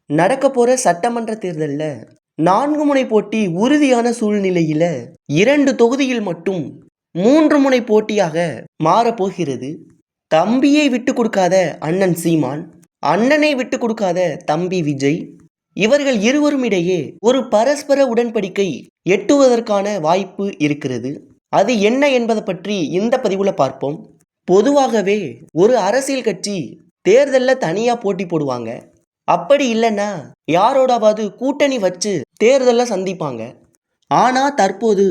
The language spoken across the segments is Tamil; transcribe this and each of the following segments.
நடக்க போற சட்டமன்ற தேர்தல்ல 4 முனை போட்டி உறுதியான சூழ்நிலையில 2 தொகுதியில் மட்டும் 3 முனை போட்டியாக மாறப்போகிறது. தம்பியை விட்டு கொடுக்காத அண்ணன் சீமான், அண்ணனை விட்டு கொடுக்காத தம்பி விஜய், இவர்கள் இருவரும் இடையே ஒரு பரஸ்பர உடன்படிக்கை எட்டுவதற்கான வாய்ப்பு இருக்கிறது. அது என்ன என்பதை பற்றி இந்த பதிவுல பார்ப்போம். பொதுவாகவே ஒரு அரசியல் கட்சி தேர்தல்ல தனியா போட்டி போடுவாங்க. அப்படி இல்லைன்னா யாரோடாவது கூட்டணி வச்சு தேர்தல்ல சந்திப்பாங்க. ஆனா தற்போது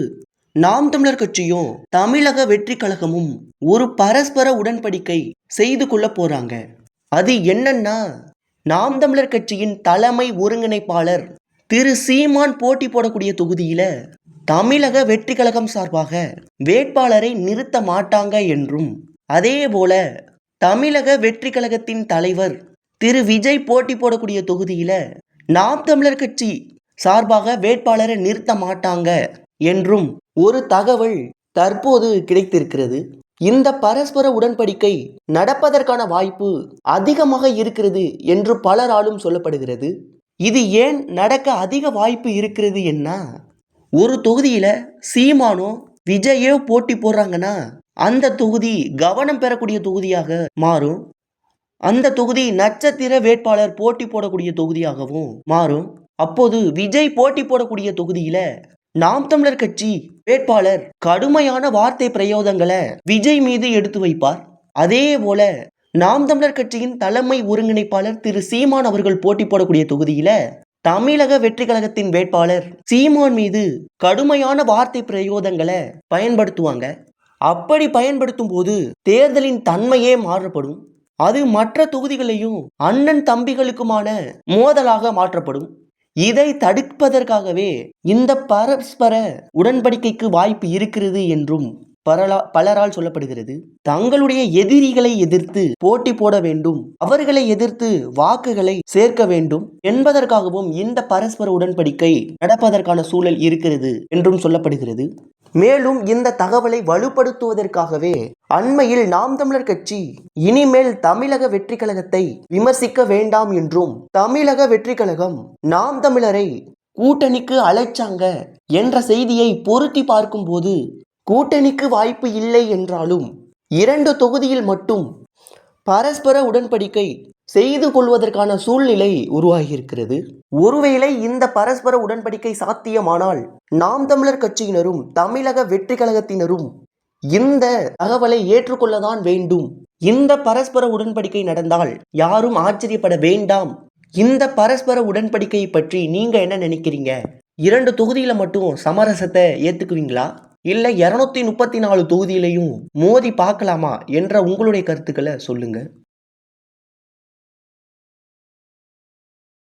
நாம் தமிழர் கட்சியும் தமிழக வெற்றி கழகமும் ஒரு பரஸ்பர உடன்படிக்கை செய்து கொள்ள போறாங்க. அது என்னன்னா, நாம் தமிழர் கட்சியின் தலைமை ஒருங்கிணைப்பாளர் திரு சீமான் போட்டி போடக்கூடிய தொகுதியில தமிழக வெற்றி கழகம் சார்பாக வேட்பாளரை நிறுத்த மாட்டாங்க என்றும், அதே போல தமிழக வெற்றி கழகத்தின் தலைவர் திரு விஜய் போட்டி போடக்கூடிய தொகுதியில நாம் தமிழர் கட்சி சார்பாக வேட்பாளரை நிறுத்த மாட்டாங்க என்றும் ஒரு தகவல் தற்போது கிடைத்திருக்கிறது. இந்த பரஸ்பர உடன்படிக்கை நடப்பதற்கான வாய்ப்பு அதிகமாக இருக்கிறது என்று பலராலும் சொல்லப்படுகிறது. இது ஏன் நடக்க அதிக வாய்ப்பு இருக்கிறது என்ன, ஒரு தொகுதியில சீமானோ விஜயோ போட்டி போடுறாங்கன்னா அந்த தொகுதி கவனம் பெறக்கூடிய தொகுதியாக மாறும். அந்த தொகுதி நட்சத்திர வேட்பாளர் போட்டி போடக்கூடிய தொகுதியாகவும் மாறும். அப்போது விஜய் போட்டி போடக்கூடிய தொகுதியில நாம் தமிழர் கட்சி வேட்பாளர் கடுமையான வார்த்தை பிரயோகங்களை விஜய் மீது எடுத்து வைப்பார். அதே போல நாம் தமிழர் கட்சியின் தலைமை ஒருங்கிணைப்பாளர் திரு சீமான் அவர்கள் போட்டி போடக்கூடிய தொகுதியில தமிழக வெற்றி கழகத்தின் வேட்பாளர் சீமான் மீது கடுமையான வார்த்தை பிரயோகங்களை பயன்படுத்துவாங்க. அப்படி பயன்படுத்தும் போது தேர்தலின் தன்மையே மாற்றப்படும். அது மற்ற தொகுதிகளையும் அண்ணன் தம்பிகளுக்குமான மோதலாக மாற்றப்படும். இதை தடுப்பதற்காகவே இந்த பரஸ்பர உடன்படிக்கைக்கு வாய்ப்பு இருக்கிறது என்றும் பலரால் சொல்லப்படுகிறது. தங்களுடைய எதிரிகளை எதிர்த்து போட்டி போட வேண்டும், அவர்களை எதிர்த்து வாக்குகளை சேர்க்க வேண்டும் என்பதற்காகவும் இந்த பரஸ்பர உடன்படிக்கை நடப்பதற்கான சூழல் இருக்கிறது என்றும் சொல்லப்படுகிறது. மேலும் இந்த தகவலை வலுப்படுத்துவதற்காகவே அண்மையில் நாம் தமிழர் கட்சி இனிமேல் தமிழக வெற்றி கழகத்தை விமர்சிக்க வேண்டாம் என்றும், தமிழக வெற்றி கழகம் நாம் தமிழரை கூட்டணிக்கு அழைச்சாங்க என்ற செய்தியை பொருத்தி பார்க்கும்போது கூட்டணிக்கு வாய்ப்பு இல்லை என்றாலும் 2 தொகுதியில் மட்டும் பரஸ்பர உடன்படிக்கை செய்து கொள்வதற்கான சூழ்நிலை உருவாகியிருக்கிறது. ஒருவேளை இந்த பரஸ்பர உடன்படிக்கை சாத்தியமானால் நாம் தமிழர் கட்சியினரும் தமிழக வெற்றி கழகத்தினரும் இந்த தகவலை ஏற்றுக்கொள்ளதான் வேண்டும். இந்த பரஸ்பர உடன்படிக்கை நடந்தால் யாரும் ஆச்சரியப்பட வேண்டாம். இந்த பரஸ்பர உடன்படிக்கை பற்றி நீங்க என்ன நினைக்கிறீங்க? 2 தொகுதியில மட்டும் சமரசத்தை ஏத்துக்குவீங்களா, இல்ல 234 தொகுதியிலையும் மோதி பார்க்கலாமா என்ற உங்களுடைய கருத்துக்களை சொல்லுங்க.